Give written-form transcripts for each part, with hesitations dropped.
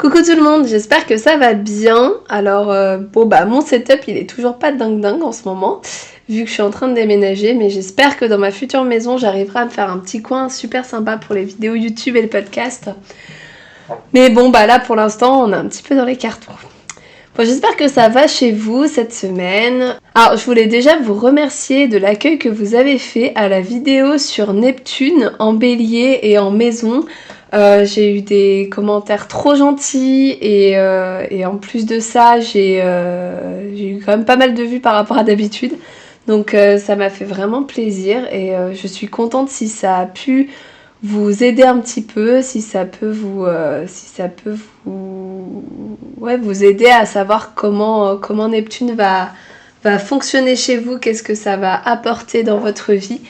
Coucou tout le monde, j'espère que ça va bien. Alors mon setup il est toujours pas dingue en ce moment, vu que je suis en train de déménager, mais j'espère que dans ma future maison j'arriverai à me faire un petit coin super sympa pour les vidéos YouTube et le podcast. Mais là pour l'instant on est un petit peu dans les cartons. Bon, j'espère que ça va chez vous cette semaine. Alors je voulais déjà vous remercier de l'accueil que vous avez fait à la vidéo sur Neptune en bélier et en maison. J'ai eu des commentaires trop gentils et en plus de ça j'ai eu quand même pas mal de vues par rapport à d'habitude, donc ça m'a fait vraiment plaisir et je suis contente si ça a pu vous aider un petit peu, si ça peut vous vous aider à savoir comment Neptune va fonctionner chez vous, qu'est-ce que ça va apporter dans votre vie.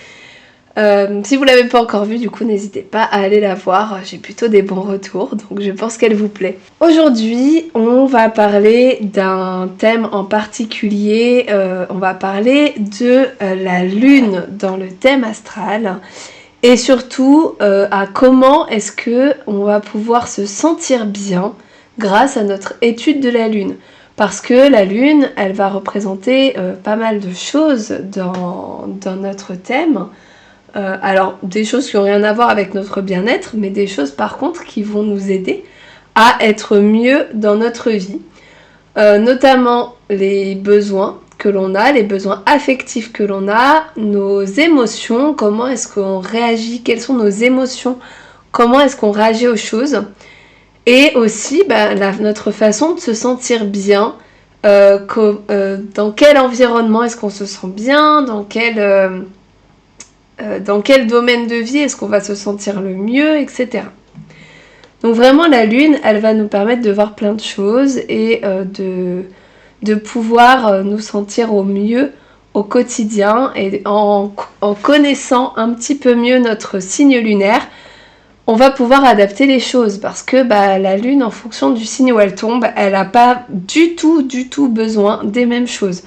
Si vous l'avez pas encore vue, du coup n'hésitez pas à aller la voir, j'ai plutôt des bons retours, donc je pense qu'elle vous plaît. Aujourd'hui on va parler d'un thème en particulier, on va parler de la lune dans le thème astral, et surtout à comment est-ce que on va pouvoir se sentir bien grâce à notre étude de la lune. Parce que la lune, elle va représenter pas mal de choses dans notre thème. Alors des choses qui n'ont rien à voir avec notre bien-être, mais des choses par contre qui vont nous aider à être mieux dans notre vie, notamment les besoins que l'on a, les besoins affectifs que l'on a, nos émotions, comment est-ce qu'on réagit, quelles sont nos émotions, comment est-ce qu'on réagit aux choses, et aussi notre façon de se sentir bien, dans quel environnement est-ce qu'on se sent bien, dans quel domaine de vie est-ce qu'on va se sentir le mieux, etc. Donc vraiment la lune, elle va nous permettre de voir plein de choses et de pouvoir nous sentir au mieux au quotidien, et en connaissant un petit peu mieux notre signe lunaire, on va pouvoir adapter les choses, parce que la lune, en fonction du signe où elle tombe, elle n'a pas du tout besoin des mêmes choses.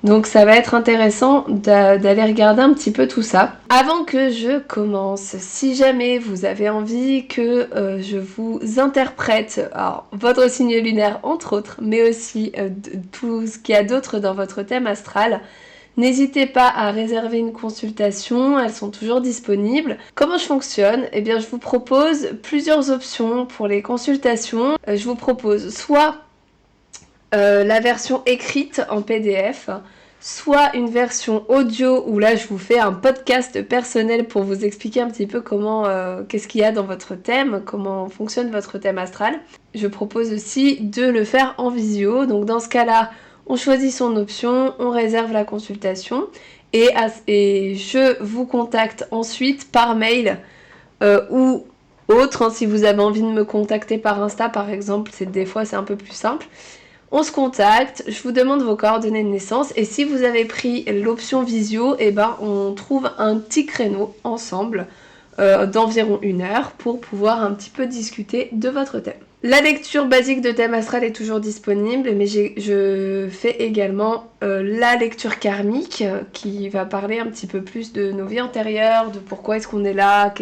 Donc ça va être intéressant d'aller regarder un petit peu tout ça. Avant que je commence, si jamais vous avez envie que je vous interprète votre signe lunaire entre autres, mais aussi tout ce qu'il y a d'autre dans votre thème astral, n'hésitez pas à réserver une consultation, elles sont toujours disponibles. Comment je fonctionne ? Eh bien je vous propose plusieurs options pour les consultations. Je vous propose soit la version écrite en PDF, soit une version audio où là je vous fais un podcast personnel pour vous expliquer un petit peu comment, qu'est-ce qu'il y a dans votre thème, comment fonctionne votre thème astral. Je propose aussi de le faire en visio, donc dans ce cas-là, on choisit son option, on réserve la consultation et je vous contacte ensuite par mail ou autre, si vous avez envie de me contacter par Insta par exemple, des fois c'est un peu plus simple. On se contacte, je vous demande vos coordonnées de naissance, et si vous avez pris l'option visio, on trouve un petit créneau ensemble d'environ 1 heure pour pouvoir un petit peu discuter de votre thème. La lecture basique de thème astral est toujours disponible, mais je fais également la lecture karmique qui va parler un petit peu plus de nos vies antérieures, de pourquoi est-ce qu'on est là,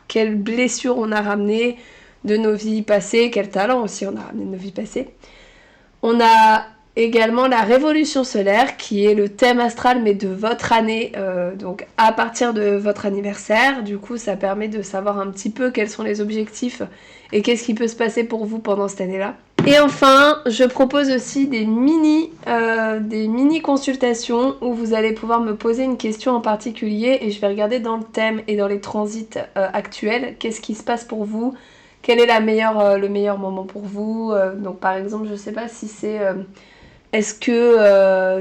quelles blessures on a ramenées de nos vies passées, quels talents aussi on a ramené de nos vies passées. On a également la révolution solaire qui est le thème astral mais de votre année, donc à partir de votre anniversaire. Du coup ça permet de savoir un petit peu quels sont les objectifs et qu'est-ce qui peut se passer pour vous pendant cette année-là. Et enfin je propose aussi des mini consultations où vous allez pouvoir me poser une question en particulier et je vais regarder dans le thème et dans les transits actuels qu'est-ce qui se passe pour vous. Quel est le meilleur moment pour vous, donc par exemple, je sais pas si c'est est-ce que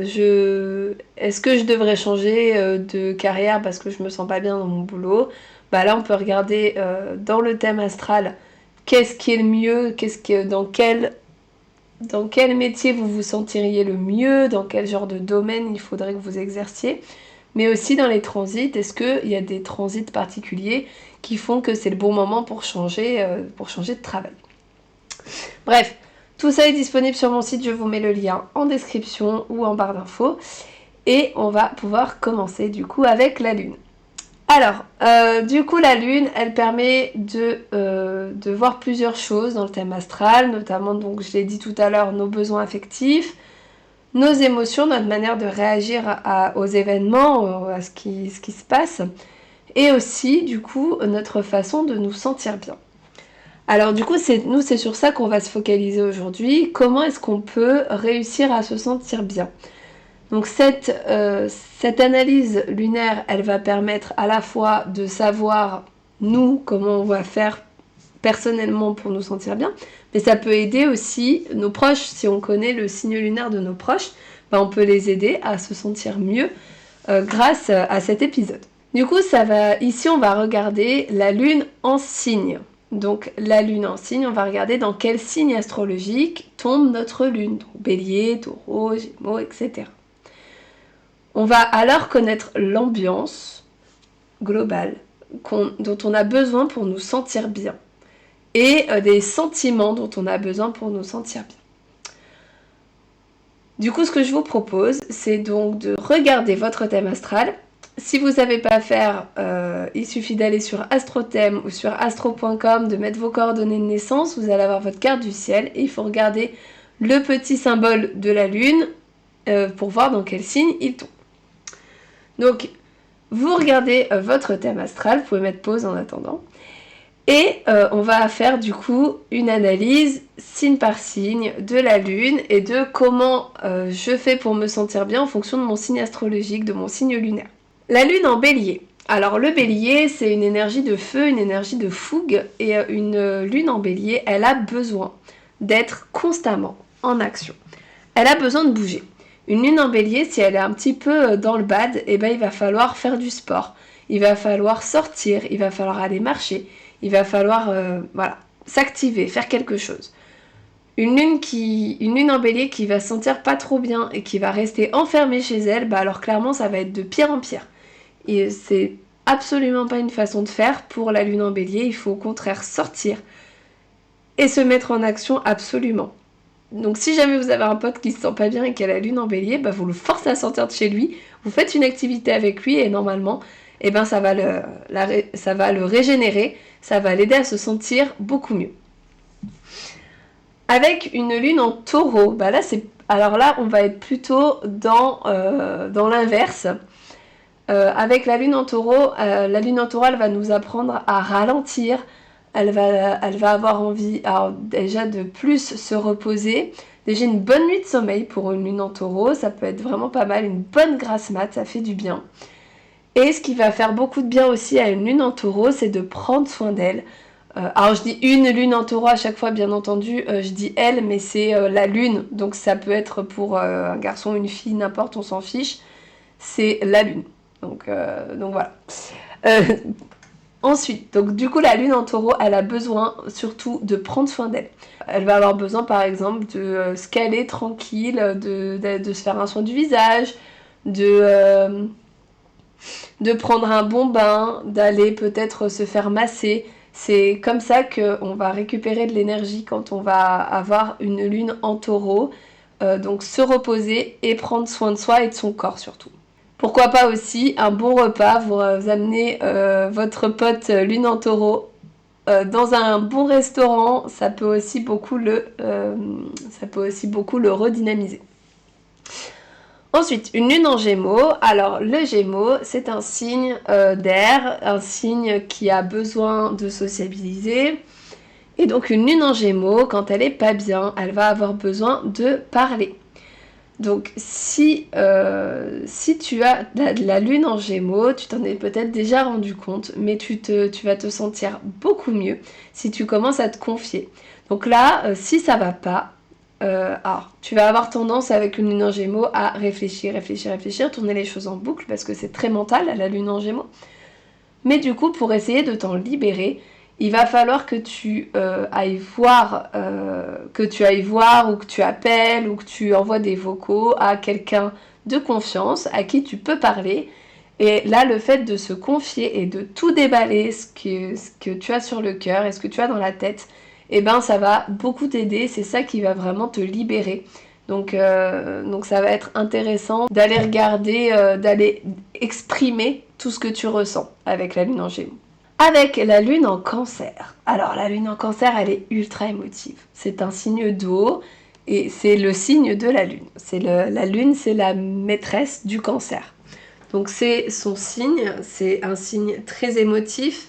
je devrais changer de carrière parce que je me sens pas bien dans mon boulot. Là, on peut regarder dans le thème astral qu'est-ce qui est le mieux, dans quel métier vous vous sentiriez le mieux, dans quel genre de domaine il faudrait que vous exerciez. Mais aussi dans les transits, est-ce qu'il y a des transits particuliers qui font que c'est le bon moment pour changer de travail. Bref, tout ça est disponible sur mon site, je vous mets le lien en description ou en barre d'infos. Et on va pouvoir commencer du coup avec la lune. Alors, du coup, la lune, elle permet de voir plusieurs choses dans le thème astral, notamment, donc je l'ai dit tout à l'heure, nos besoins affectifs, nos émotions, notre manière de réagir aux événements, à ce qui se passe, et aussi, du coup, notre façon de nous sentir bien. Alors du coup, c'est sur ça qu'on va se focaliser aujourd'hui. Comment est-ce qu'on peut réussir à se sentir bien? Donc cette analyse lunaire, elle va permettre à la fois de savoir, nous, comment on va faire personnellement pour nous sentir bien, mais ça peut aider aussi nos proches. Si on connaît le signe lunaire de nos proches, ben on peut les aider à se sentir mieux grâce à cet épisode. Du coup, ici on va regarder la lune en signe. Donc la lune en signe, on va regarder dans quel signe astrologique tombe notre lune. Donc Bélier, Taureau, Gémeaux, etc. On va alors connaître l'ambiance globale dont on a besoin pour nous sentir bien et des sentiments dont on a besoin pour nous sentir bien. Du coup, ce que je vous propose, c'est donc de regarder votre thème astral. Si vous ne savez pas faire, il suffit d'aller sur AstroThème ou sur astro.com, de mettre vos coordonnées de naissance, vous allez avoir votre carte du ciel et il faut regarder le petit symbole de la lune pour voir dans quel signe il tombe. Donc, vous regardez votre thème astral, vous pouvez mettre pause en attendant, et on va faire du coup une analyse signe par signe de la lune et de comment je fais pour me sentir bien en fonction de mon signe astrologique, de mon signe lunaire. La lune en bélier. Alors le bélier, c'est une énergie de feu, une énergie de fougue, et une lune en bélier, elle a besoin d'être constamment en action. Elle a besoin de bouger. Une lune en bélier, si elle est un petit peu dans le bad, eh ben, il va falloir faire du sport, il va falloir sortir, il va falloir aller marcher, il va falloir s'activer, faire quelque chose. Une lune en bélier qui va se sentir pas trop bien et qui va rester enfermée chez elle, bah alors clairement ça va être de pire en pire. Et c'est absolument pas une façon de faire pour la lune en bélier, il faut au contraire sortir et se mettre en action absolument. Donc si jamais vous avez un pote qui se sent pas bien et qui a la lune en bélier, bah vous le forcez à sortir de chez lui, vous faites une activité avec lui et normalement, eh ben ça va le régénérer, ça va l'aider à se sentir beaucoup mieux. Avec une lune en taureau, bah alors là on va être plutôt dans l'inverse. Avec la lune en taureau, elle va nous apprendre à ralentir, elle va avoir envie déjà de plus se reposer. Déjà une bonne nuit de sommeil pour une lune en taureau, ça peut être vraiment pas mal, une bonne grasse mat, ça fait du bien. Et ce qui va faire beaucoup de bien aussi à une lune en taureau, c'est de prendre soin d'elle. Alors je dis une lune en taureau à chaque fois, bien entendu, je dis elle, mais c'est la lune, donc ça peut être pour un garçon, une fille, n'importe, on s'en fiche, c'est la lune. Donc voilà. Ensuite, donc du coup la lune en taureau, elle a besoin surtout de prendre soin d'elle. Elle va avoir besoin par exemple de se caler tranquille, de se faire un soin du visage, de prendre un bon bain, d'aller peut-être se faire masser. C'est comme ça qu'on va récupérer de l'énergie quand on va avoir une lune en taureau. Donc se reposer et prendre soin de soi et de son corps surtout. Pourquoi pas aussi un bon repas, vous amenez votre pote lune en taureau dans un bon restaurant, ça peut aussi beaucoup le redynamiser. Ensuite, une lune en Gémeaux. Alors le Gémeaux, c'est un signe d'air, un signe qui a besoin de sociabiliser. Et donc une lune en Gémeaux, quand elle est pas bien, elle va avoir besoin de parler. Donc si tu as la lune en Gémeaux, tu t'en es peut-être déjà rendu compte, mais tu vas te sentir beaucoup mieux si tu commences à te confier. Donc là, si ça va pas, alors tu vas avoir tendance avec une lune en Gémeaux à réfléchir, tourner les choses en boucle parce que c'est très mental la lune en Gémeaux. Mais du coup, pour essayer de t'en libérer, il va falloir que tu ailles voir ou que tu appelles ou que tu envoies des vocaux à quelqu'un de confiance à qui tu peux parler. Et là, le fait de se confier et de tout déballer, ce que tu as sur le cœur et ce que tu as dans la tête, eh ben ça va beaucoup t'aider. C'est ça qui va vraiment te libérer. Donc ça va être intéressant d'aller regarder, d'aller exprimer tout ce que tu ressens avec la lune en Gémeaux. Avec la lune en Cancer. Alors la lune en Cancer, elle est ultra émotive. C'est un signe d'eau et c'est le signe de la lune. La lune, c'est la maîtresse du Cancer. Donc c'est son signe, c'est un signe très émotif,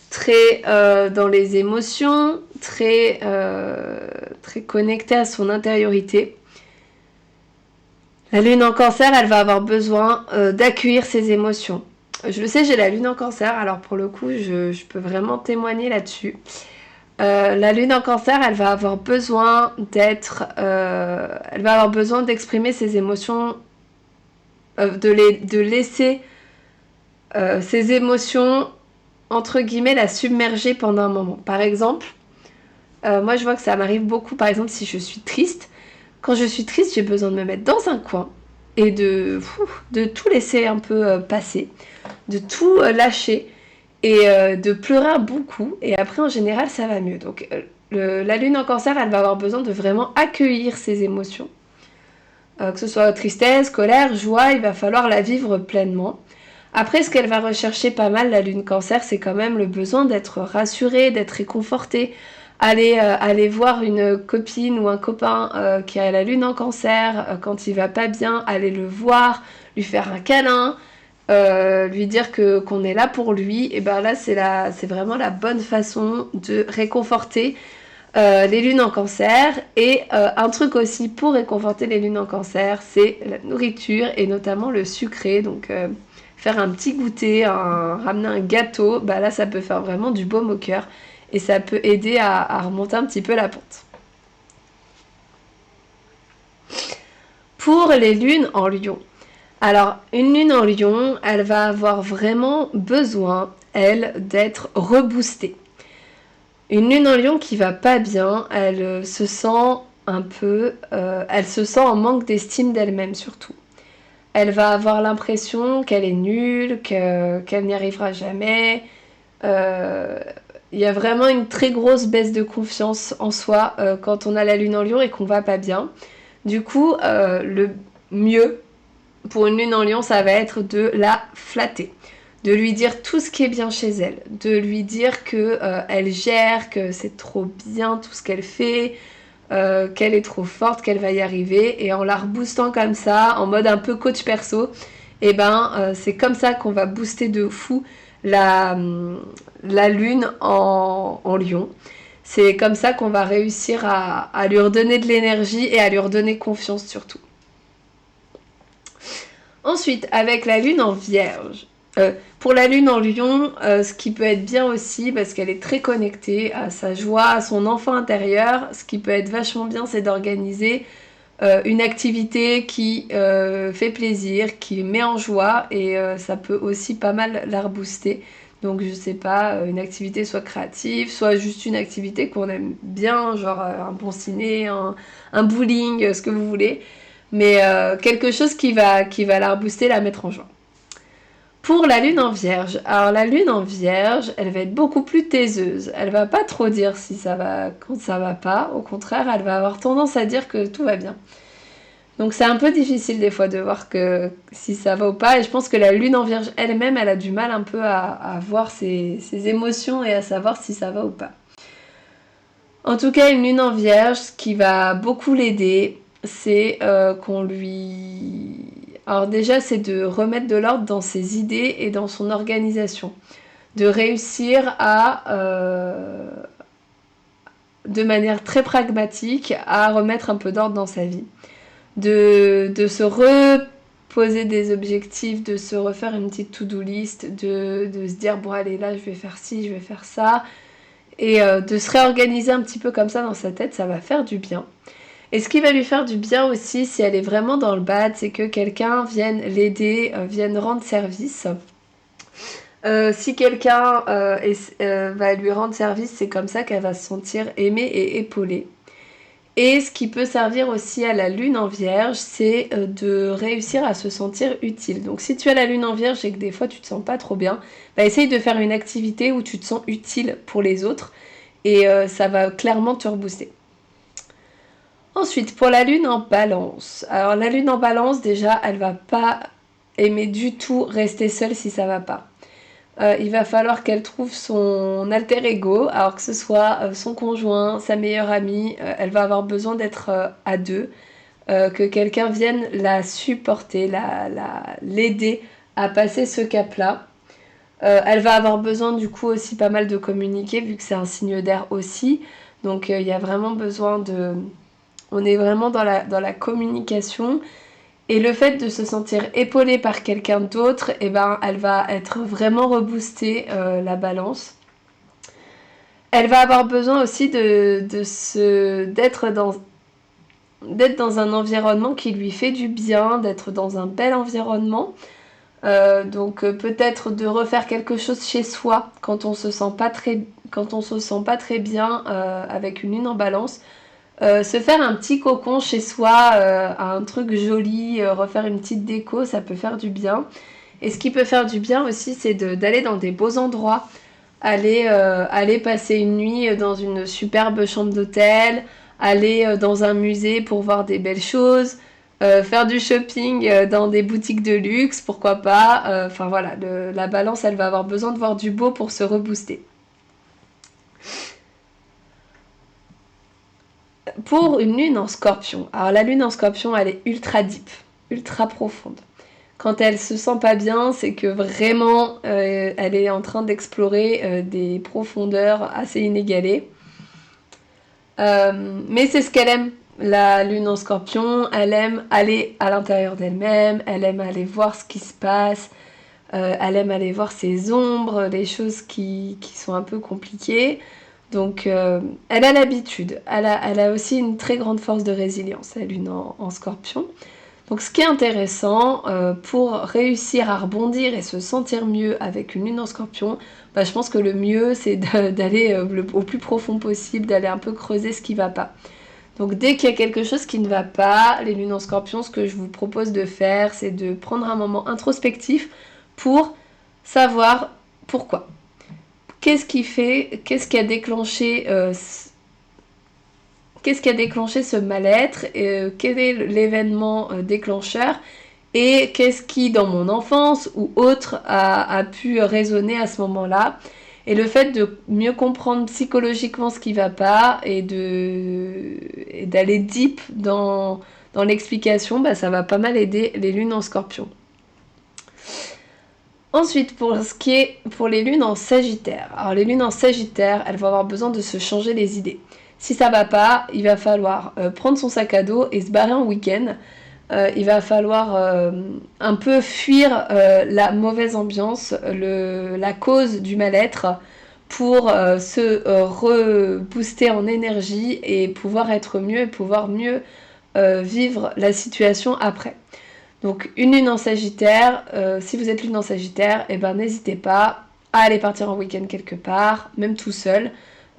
très dans les émotions, très connecté à son intériorité. La lune en Cancer, elle va avoir besoin d'accueillir ses émotions. Je le sais, j'ai la lune en Cancer, alors pour le coup, je peux vraiment témoigner là-dessus. La lune en Cancer, elle va avoir besoin elle va avoir besoin d'exprimer ses émotions, de laisser ses émotions, entre guillemets, la submerger pendant un moment. Par exemple, moi je vois que ça m'arrive beaucoup, par exemple, si je suis triste. Quand je suis triste, j'ai besoin de me mettre dans un coin et de tout laisser un peu passer, de tout lâcher et de pleurer un bon coup. Et après, en général, ça va mieux. Donc, la lune en Cancer, elle va avoir besoin de vraiment accueillir ses émotions. Que ce soit tristesse, colère, joie, il va falloir la vivre pleinement. Après, ce qu'elle va rechercher pas mal, la lune Cancer, c'est quand même le besoin d'être rassurée, d'être réconfortée. Aller voir une copine ou un copain qui a la lune en Cancer, quand il va pas bien, aller le voir, lui faire un câlin, lui dire qu'on est là pour lui. Et ben là, c'est vraiment la bonne façon de réconforter les lunes en Cancer. Et un truc aussi pour réconforter les lunes en Cancer, c'est la nourriture et notamment le sucré. Donc faire un petit goûter, ramener un gâteau, bah là ça peut faire vraiment du baume au cœur et ça peut aider à remonter un petit peu la pente. Pour les lunes en Lion. Alors une lune en Lion, elle va avoir vraiment besoin, elle, d'être reboostée. Une lune en Lion qui va pas bien, elle se sent un peu, elle se sent en manque d'estime d'elle-même surtout. Elle va avoir l'impression qu'elle est nulle, qu'elle n'y arrivera jamais. Il y a vraiment une très grosse baisse de confiance en soi quand on a la lune en Lion et qu'on va pas bien. Du coup, le mieux pour une lune en Lion, ça va être de la flatter. De lui dire tout ce qui est bien chez elle. De lui dire qu'elle gère, que c'est trop bien tout ce qu'elle fait. Qu'elle est trop forte, qu'elle va y arriver, et en la reboostant comme ça, en mode un peu coach perso, et c'est comme ça qu'on va booster de fou la lune en Lion. C'est comme ça qu'on va réussir à lui redonner de l'énergie et à lui redonner confiance surtout. Ensuite, avec la lune en Vierge. Pour la lune en Lion, ce qui peut être bien aussi, parce qu'elle est très connectée à sa joie, à son enfant intérieur, ce qui peut être vachement bien, c'est d'organiser une activité qui fait plaisir, qui met en joie, et ça peut aussi pas mal la rebooster. Donc je sais pas, une activité soit créative, soit juste une activité qu'on aime bien, genre un bon ciné, un bowling, ce que vous voulez. Mais quelque chose qui va la rebooster, la mettre en joie. Pour la lune en Vierge, alors la lune en Vierge, elle va être beaucoup plus taiseuse. Elle va pas trop dire si ça va quand ça va pas. Au contraire, elle va avoir tendance à dire que tout va bien. Donc c'est un peu difficile des fois de voir que si ça va ou pas. Et je pense que la lune en Vierge elle-même, elle a du mal un peu à voir ses émotions et à savoir si ça va ou pas. En tout cas, une lune en Vierge, ce qui va beaucoup l'aider, c'est qu'on lui... Alors déjà, c'est de remettre de l'ordre dans ses idées et dans son organisation. De réussir de manière très pragmatique, à remettre un peu d'ordre dans sa vie. De se reposer des objectifs, de se refaire une petite to-do list, de se dire, bon allez, là, je vais faire ci, je vais faire ça. Et de se réorganiser un petit peu comme ça dans sa tête, ça va faire du bien. Et ce qui va lui faire du bien aussi, si elle est vraiment dans le bad, c'est que quelqu'un vienne l'aider, vienne rendre service. Si quelqu'un va lui rendre service, c'est comme ça qu'elle va se sentir aimée et épaulée. Et ce qui peut servir aussi à la lune en Vierge, c'est de réussir à se sentir utile. Donc si tu as la lune en Vierge et que des fois tu te sens pas trop bien, essaye de faire une activité où tu te sens utile pour les autres et ça va clairement te rebooster. Ensuite, pour la lune en Balance. Alors la lune en Balance, déjà, elle va pas aimer du tout rester seule si ça va pas. Il va falloir qu'elle trouve son alter ego, alors que ce soit son conjoint, sa meilleure amie, elle va avoir besoin d'être à deux, que quelqu'un vienne la supporter, l'aider à passer ce cap-là. Elle va avoir besoin du coup aussi pas mal de communiquer, vu que c'est un signe d'air aussi. Donc il y a vraiment besoin de... On est vraiment dans la communication. Et le fait de se sentir épaulée par quelqu'un d'autre, eh ben, elle va être vraiment reboostée, la balance. Elle va avoir besoin aussi d'être dans un environnement qui lui fait du bien, d'être dans un bel environnement. Donc peut-être de refaire quelque chose chez soi quand on se sent pas très bien avec une lune en balance. Se faire un petit cocon chez soi, un truc joli, refaire une petite déco, ça peut faire du bien. Et ce qui peut faire du bien aussi, c'est d'aller dans des beaux endroits, aller passer une nuit dans une superbe chambre d'hôtel, aller dans un musée pour voir des belles choses, faire du shopping dans des boutiques de luxe, pourquoi pas. Enfin voilà, la balance, elle va avoir besoin de voir du beau pour se rebooster. Pour une lune en scorpion, alors la lune en scorpion, elle est ultra deep, ultra profonde. Quand elle se sent pas bien, c'est que vraiment elle est en train d'explorer des profondeurs assez inégalées. Mais c'est ce qu'elle aime. La lune en scorpion, elle aime aller à l'intérieur d'elle-même, elle aime aller voir ce qui se passe, elle aime aller voir ses ombres, les choses qui sont un peu compliquées. Donc elle a l'habitude, elle a aussi une très grande force de résilience, la lune en scorpion. Donc ce qui est intéressant pour réussir à rebondir et se sentir mieux avec une lune en scorpion, bah, je pense que le mieux c'est d'aller au plus profond possible, d'aller un peu creuser ce qui va pas. Donc dès qu'il y a quelque chose qui ne va pas, les lunes en scorpion, ce que je vous propose de faire, c'est de prendre un moment introspectif pour savoir pourquoi. Qu'est-ce qui a déclenché ce mal-être, quel est l'événement déclencheur et qu'est-ce qui dans mon enfance ou autre a pu résonner à ce moment-là. Et le fait de mieux comprendre psychologiquement ce qui va pas et d'aller deep dans l'explication, bah, ça va pas mal aider les lunes en scorpion. Ensuite, pour les lunes en sagittaire. Alors les lunes en sagittaire, elles vont avoir besoin de se changer les idées. Si ça va pas, il va falloir prendre son sac à dos et se barrer en week-end. Il va falloir un peu fuir la mauvaise ambiance, la cause du mal-être pour se rebooster en énergie et pouvoir être mieux et pouvoir mieux vivre la situation après. Donc une lune en sagittaire, si vous êtes lune en sagittaire, eh ben, n'hésitez pas à aller partir en week-end quelque part, même tout seul,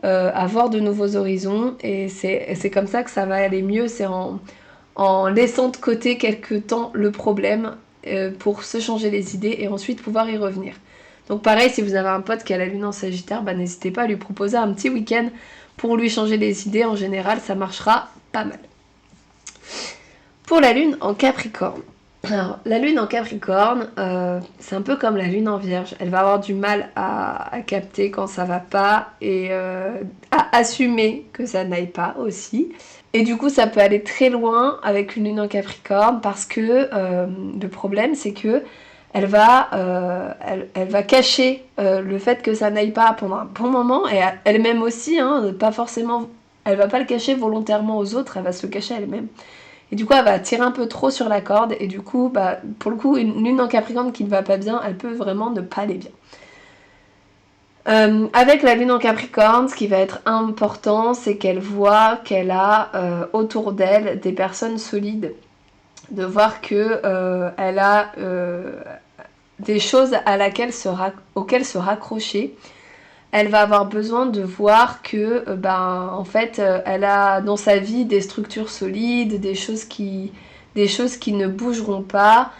à voir de nouveaux horizons et c'est comme ça que ça va aller mieux, c'est en laissant de côté quelque temps le problème pour se changer les idées et ensuite pouvoir y revenir. Donc pareil, si vous avez un pote qui a la lune en sagittaire, bah, n'hésitez pas à lui proposer un petit week-end pour lui changer les idées, en général ça marchera pas mal. Pour la lune en capricorne. Alors, la lune en capricorne, c'est un peu comme la lune en vierge. Elle va avoir du mal à capter quand ça va pas et à assumer que ça n'aille pas aussi. Et du coup, ça peut aller très loin avec une lune en capricorne parce que le problème, c'est que elle va cacher le fait que ça n'aille pas pendant un bon moment et elle-même aussi, hein, pas forcément, elle va pas le cacher volontairement aux autres, elle va se le cacher elle-même. Et du coup, elle va tirer un peu trop sur la corde. Et du coup, bah, pour le coup, une lune en capricorne qui ne va pas bien, elle peut vraiment ne pas aller bien. Avec la lune en capricorne, ce qui va être important, c'est qu'elle voit qu'elle a autour d'elle des personnes solides. De voir qu'elle a des choses auxquelles se raccrocher. Elle va avoir besoin de voir que, en fait, elle a dans sa vie des structures solides, des choses qui ne bougeront pas,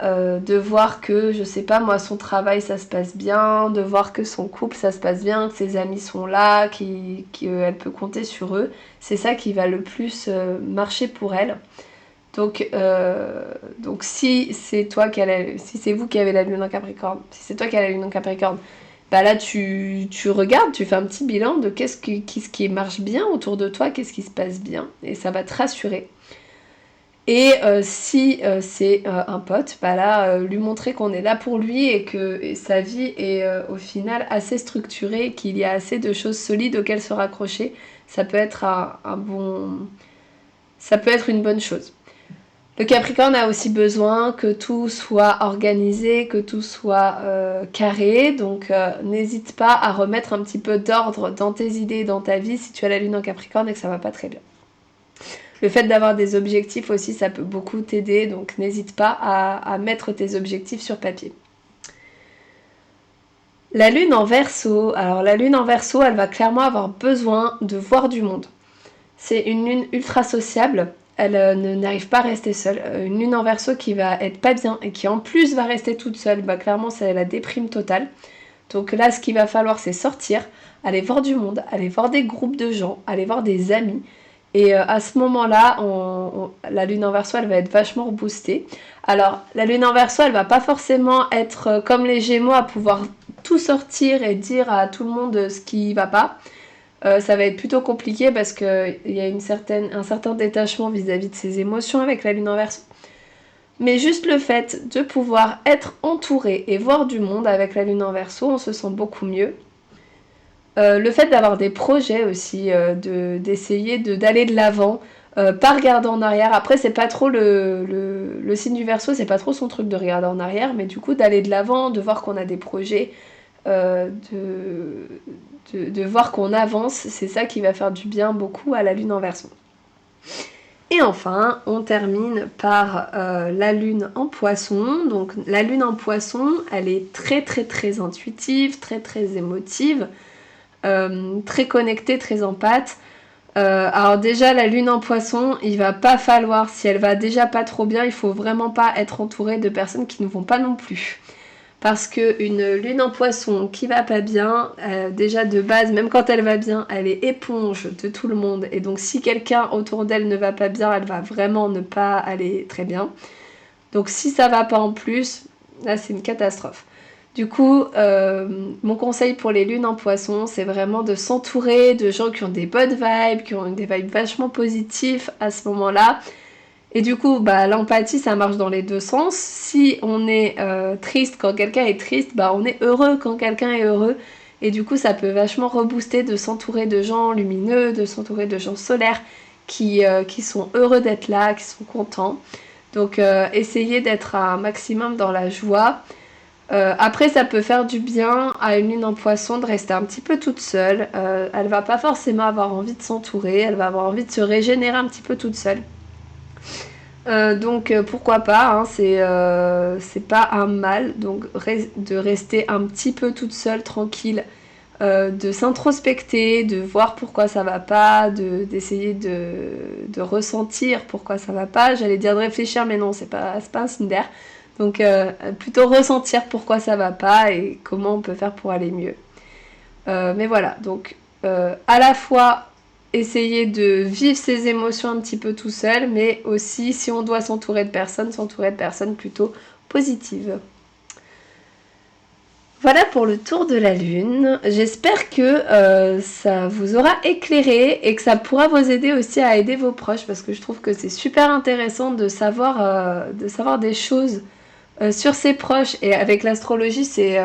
de voir que, je sais pas moi, son travail ça se passe bien, de voir que son couple ça se passe bien, que ses amis sont là, qu'elle peut compter sur eux. C'est ça qui va le plus marcher pour elle. Donc si c'est toi si c'est vous qui avez la lune en Capricorne, si c'est toi qui as la lune en Capricorne, bah là tu regardes, tu fais un petit bilan de qu'est-ce qui marche bien autour de toi, qu'est-ce qui se passe bien, et ça va te rassurer. Et si c'est un pote, bah là, lui montrer qu'on est là pour lui et que sa vie est au final assez structurée, qu'il y a assez de choses solides auxquelles se raccrocher, ça peut être ça peut être une bonne chose. Le Capricorne a aussi besoin que tout soit organisé, que tout soit carré, donc n'hésite pas à remettre un petit peu d'ordre dans tes idées, dans ta vie si tu as la lune en Capricorne et que ça va pas très bien. Le fait d'avoir des objectifs aussi, ça peut beaucoup t'aider, donc n'hésite pas à mettre tes objectifs sur papier. La lune en Verseau, alors la lune en Verseau, elle va clairement avoir besoin de voir du monde. C'est une lune ultra sociable, elle n'arrive pas à rester seule. Une lune en Verseau qui va être pas bien et qui en plus va rester toute seule, bah clairement c'est la déprime totale. Donc là, ce qu'il va falloir, c'est sortir, aller voir du monde, aller voir des groupes de gens, aller voir des amis. Et à ce moment-là, la lune en Verseau, elle va être vachement reboostée. Alors, la lune en Verseau, elle va pas forcément être comme les Gémeaux à pouvoir tout sortir et dire à tout le monde ce qui va pas. Ça va être plutôt compliqué parce qu'il y a un certain détachement vis-à-vis de ses émotions avec la lune en Verseau. Mais juste le fait de pouvoir être entouré et voir du monde avec la lune en Verseau, on se sent beaucoup mieux. Le fait d'avoir des projets aussi, d'essayer d'aller de l'avant, pas regarder en arrière. Après, c'est pas trop le signe du Verseau, c'est pas trop son truc de regarder en arrière, mais du coup d'aller de l'avant, de voir qu'on a des projets, de voir qu'on avance, c'est ça qui va faire du bien beaucoup à la lune en Verseau. Et enfin, on termine par la lune en Poisson. Donc la lune en Poisson, elle est très très très intuitive, très très émotive. Très connectée, très empathe. Alors déjà, la lune en Poisson, il va pas falloir, si elle va déjà pas trop bien, il faut vraiment pas être entouré de personnes qui ne vont pas non plus. Parce qu'une lune en Poisson qui va pas bien, déjà de base, même quand elle va bien, elle est éponge de tout le monde. Et donc si quelqu'un autour d'elle ne va pas bien, elle va vraiment ne pas aller très bien. Donc si ça va pas en plus, là c'est une catastrophe. Du coup, mon conseil pour les lunes en Poisson, c'est vraiment de s'entourer de gens qui ont des bonnes vibes, qui ont des vibes vachement positives à ce moment-là. Et du coup, bah, l'empathie, ça marche dans les deux sens. Si on est triste quand quelqu'un est triste, bah, on est heureux quand quelqu'un est heureux. Et du coup, ça peut vachement rebooster de s'entourer de gens lumineux, de s'entourer de gens solaires qui sont heureux d'être là, qui sont contents. Donc, essayez d'être un maximum dans la joie. Après, ça peut faire du bien à une lune en Poisson de rester un petit peu toute seule. Elle va pas forcément avoir envie de s'entourer, elle va avoir envie de se régénérer un petit peu toute seule. Donc pourquoi pas, hein, c'est pas un mal, donc de rester un petit peu toute seule, tranquille, de s'introspecter, de voir pourquoi ça va pas, d'essayer de ressentir pourquoi ça va pas. J'allais dire de réfléchir, mais non, c'est pas un signe d'air. Donc plutôt ressentir pourquoi ça va pas et comment on peut faire pour aller mieux. Mais voilà, donc à la fois essayer de vivre ses émotions un petit peu tout seul, mais aussi si on doit s'entourer de personnes plutôt positives. Voilà pour le tour de la lune. J'espère que ça vous aura éclairé et que ça pourra vous aider aussi à aider vos proches parce que je trouve que c'est super intéressant de savoir des choses sur ses proches. Et avec l'astrologie, c'est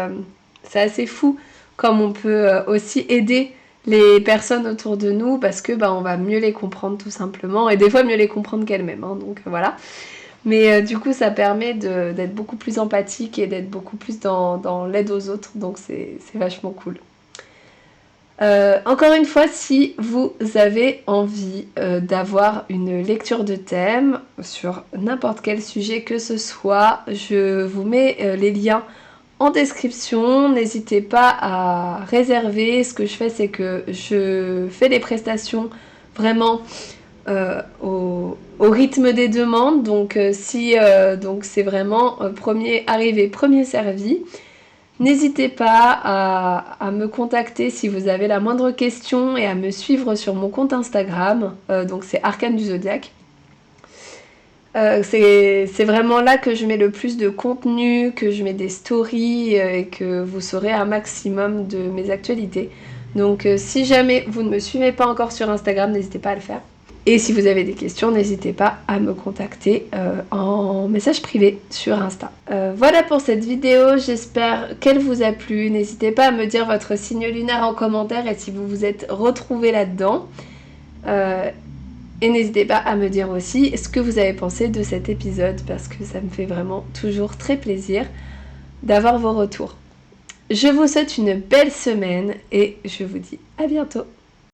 assez fou comme on peut aussi aider les personnes autour de nous parce que on va mieux les comprendre tout simplement et des fois mieux les comprendre qu'elles-mêmes. Hein, donc voilà. Mais du coup, ça permet d'être beaucoup plus empathique et d'être beaucoup plus dans l'aide aux autres. Donc c'est vachement cool. Encore une fois, si vous avez envie d'avoir une lecture de thème sur n'importe quel sujet que ce soit, je vous mets les liens en description. N'hésitez pas à réserver. Ce que je fais, c'est que je fais des prestations vraiment au rythme des demandes. Donc donc c'est vraiment premier arrivé, premier servi. N'hésitez pas à me contacter si vous avez la moindre question et à me suivre sur mon compte Instagram. Donc c'est Arcane du Zodiaque. C'est vraiment là que je mets le plus de contenu, que je mets des stories et que vous saurez un maximum de mes actualités. Donc si jamais vous ne me suivez pas encore sur Instagram, n'hésitez pas à le faire. Et si vous avez des questions, n'hésitez pas à me contacter en message privé sur Insta. Voilà pour cette vidéo, j'espère qu'elle vous a plu. N'hésitez pas à me dire votre signe lunaire en commentaire et si vous vous êtes retrouvés là-dedans. Et n'hésitez pas à me dire aussi ce que vous avez pensé de cet épisode parce que ça me fait vraiment toujours très plaisir d'avoir vos retours. Je vous souhaite une belle semaine et je vous dis à bientôt.